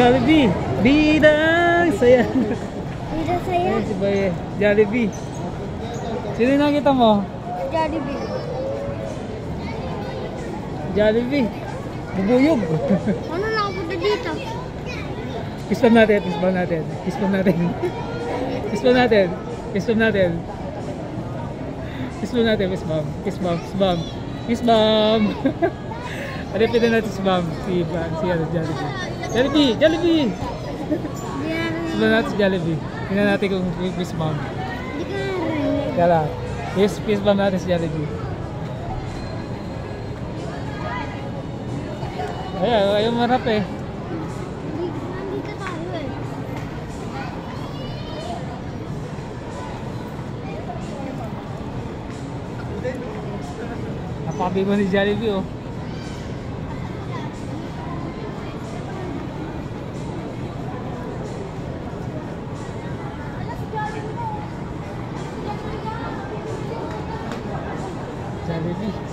Jollibee. Bidang saya. Bida saya. Ayan si Baye. Jollibee. Sino nakita mo? Jollibee. Jollibee. Bubuyog. Ano nakapunta dito? Pispam natin. Pispam natin. Pispam natin. Pispam natin. Pispam natin. Pispam natin. Pispam. Pispam. Pispam. Pispam. Palipitin natin si Ma'am. Si Jollibee. Jollibee! Jollibee! Pispam natin si Jollibee. Tingnan natin kung pispam. Hindi ka narinig. Kala. Pispam natin si Jollibee. Ayaw marap eh. Nandito tayo eh. Napakabigo ni Jollibee oh. Jollibee.